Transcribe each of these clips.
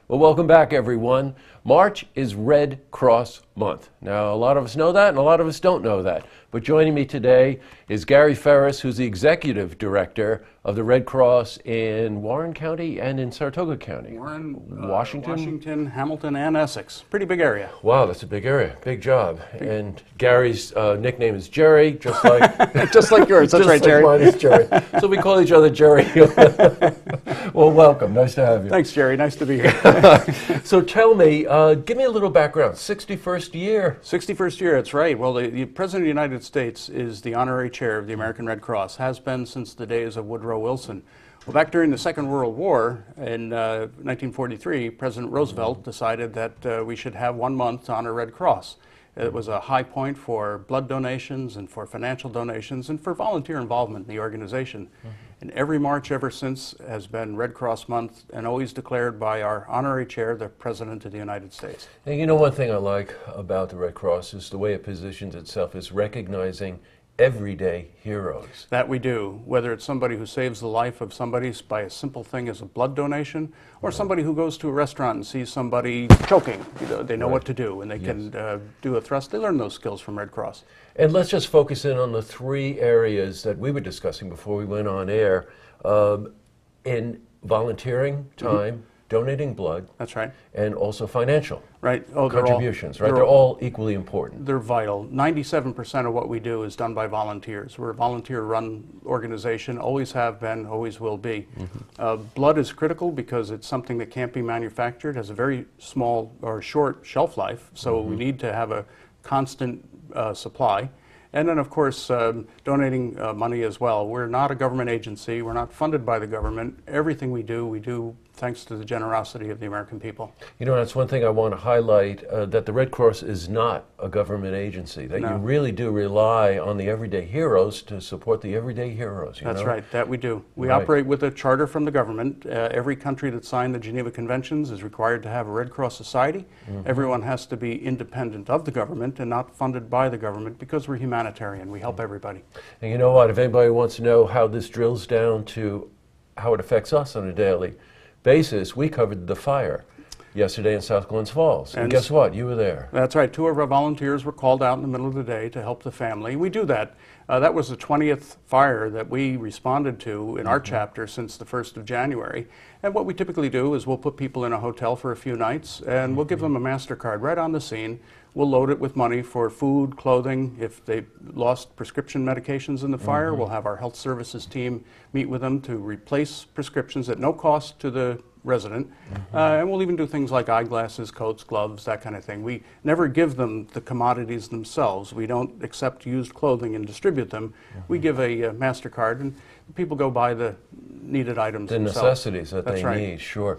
Well, welcome back, everyone. March is Red Cross Month. Now, a lot of us know that, and a lot of us don't know that. But joining me today is Gary Ferris, who's the Executive Director of the Red Cross in Warren County and in Saratoga County. Washington, Hamilton, and Essex. Pretty big area. Wow, that's a big area. Big job. And Gary's nickname is Jerry, just like just like yours. That's right, Jerry. Mine is Jerry. So we call each other Jerry. Well, welcome. Nice to have you. Thanks, Jerry. Nice to be here. So tell me, give me a little background. 61st year. 61st year, that's right. Well, the President of the United States is the honorary chair of the American Red Cross, has been since the days of Woodrow Wilson. Well, back during the Second World War in 1943, President Roosevelt decided that we should have 1 month to honor Red Cross. It was a high point for blood donations and for financial donations and for volunteer involvement in the organization. And every March ever since has been Red Cross Month, and always declared by our honorary chair, the President of the United States. And you know, one thing I like about the Red Cross is the way it positions itself is recognizing everyday heroes. That we do, whether it's somebody who saves the life of somebody by a simple thing as a blood donation, or somebody who goes to a restaurant and sees somebody choking. They know what to do, and they can do a thrust. They learn those skills from Red Cross. And let's just focus in on the three areas that we were discussing before we went on air. In volunteering time, donating blood. That's right. And also financial. Right. Contributions, right? They're all equally important. They're vital. 97% of what we do is done by volunteers. We're a volunteer-run organization, always have been, always will be. Blood is critical because it's something that can't be manufactured, has a very small or short shelf life, so we need to have a constant supply. And then, of course, donating money as well. We're not a government agency. We're not funded by the government. Everything we do thanks to the generosity of the American people. You know, that's one thing I want to highlight, that the Red Cross is not a government agency, that you really do rely on the everyday heroes to support the everyday heroes. That's right, that we do. We operate with a charter from the government. Every country that signed the Geneva Conventions is required to have a Red Cross Society. Everyone has to be independent of the government and not funded by the government because we're humanitarian. We help everybody. And you know what, if anybody wants to know how this drills down to how it affects us on a daily basis, we covered the fire yesterday in South Glens Falls. And guess what? You were there. That's right. 2 of our volunteers were called out in the middle of the day to help the family. We do that. That was the 20th fire that we responded to in our chapter since the 1st of January. And what we typically do is we'll put people in a hotel for a few nights and we'll give them a MasterCard right on the scene. We'll load it with money for food, clothing. If they lost prescription medications in the fire, we'll have our health services team meet with them to replace prescriptions at no cost to the resident. And we'll even do things like eyeglasses, coats, gloves, that kind of thing. We never give them the commodities themselves. We don't accept used clothing and distribute them. We give a MasterCard and people go buy the needed items the themselves. Necessities that they need, sure.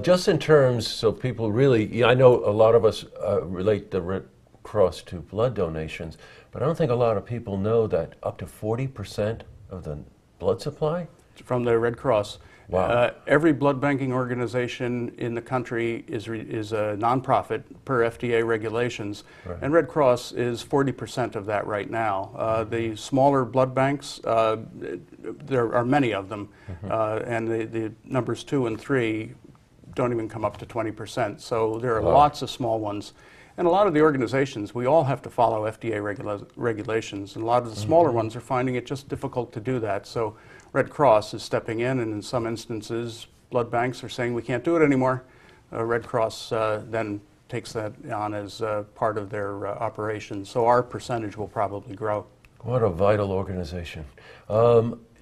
Just in terms, so people really, I know a lot of us relate the Red Cross to blood donations, but I don't think a lot of people know that up to 40% of the blood supply? From the Red Cross. Wow. Every blood banking organization in the country is a nonprofit per FDA regulations, and Red Cross is 40% of that right now. The smaller blood banks, there are many of them, and the numbers 2 and 3 don't even come up to 20%. So there are lots of small ones. And a lot of the organizations, we all have to follow FDA regulations, and a lot of the smaller ones are finding it just difficult to do that. So Red Cross is stepping in, and in some instances, blood banks are saying we can't do it anymore. Red Cross then takes that on as part of their operation. So our percentage will probably grow. What a vital organization.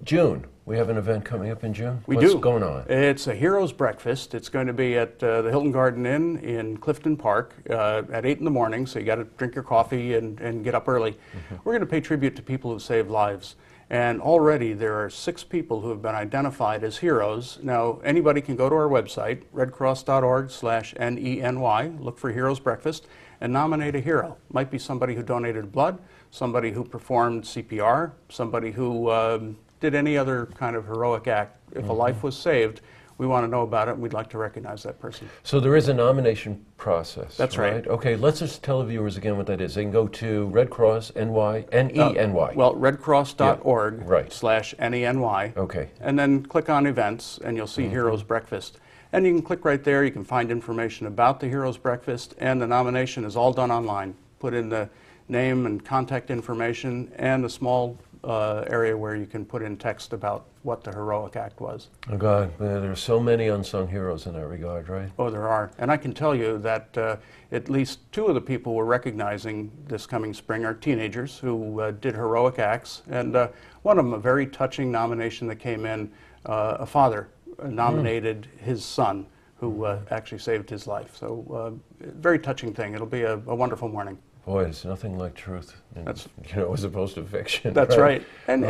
June, we have an event coming up in June? What's going on? It's a Heroes Breakfast. It's going to be at the Hilton Garden Inn in Clifton Park at 8 in the morning, so you got to drink your coffee and get up early. We're going to pay tribute to people who saved lives. And already there are 6 people who have been identified as heroes. Now, anybody can go to our website, redcross.org/NENY, look for Heroes Breakfast, and nominate a hero. Might be somebody who donated blood, somebody who performed CPR, somebody who did any other kind of heroic act. If a life was saved, we want to know about it, and we'd like to recognize that person. So there is a nomination process. That's right. Okay, let's just tell the viewers again what that is. They can go to Red Cross NY, N-E-N-Y. Well, redcross.org/NENY. Okay. And then click on events, and you'll see Heroes Breakfast. And you can click right there. You can find information about the Heroes Breakfast, and the nomination is all done online. Put in the name and contact information and a small area where you can put in text about what the heroic act was. Oh God, there are so many unsung heroes in that regard, right? Oh, there are. And I can tell you that at least 2 of the people we're recognizing this coming spring are teenagers who did heroic acts. And one of them, a very touching nomination that came in, a father nominated his son who actually saved his life. So very touching thing. It'll be a wonderful morning. Boy, it's nothing like truth, That's, as opposed to fiction. That's right. And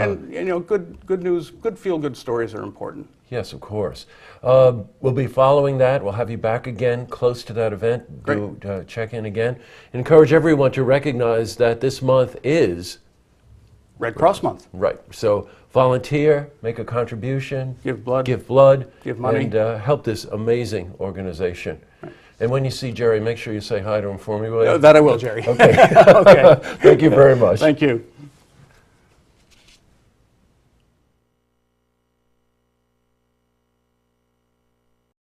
good news, good feel-good stories are important. Yes, of course. We'll be following that. We'll have you back again close to that event. Great. Do check in again. Encourage everyone to recognize that this month is Red Cross Month. right. So volunteer, make a contribution, Give blood. give money, And help this amazing organization. Right. And when you see Jerry, make sure you say hi to him for me, will you? That I will, Jerry. Okay. Okay. Thank you very much. Thank you.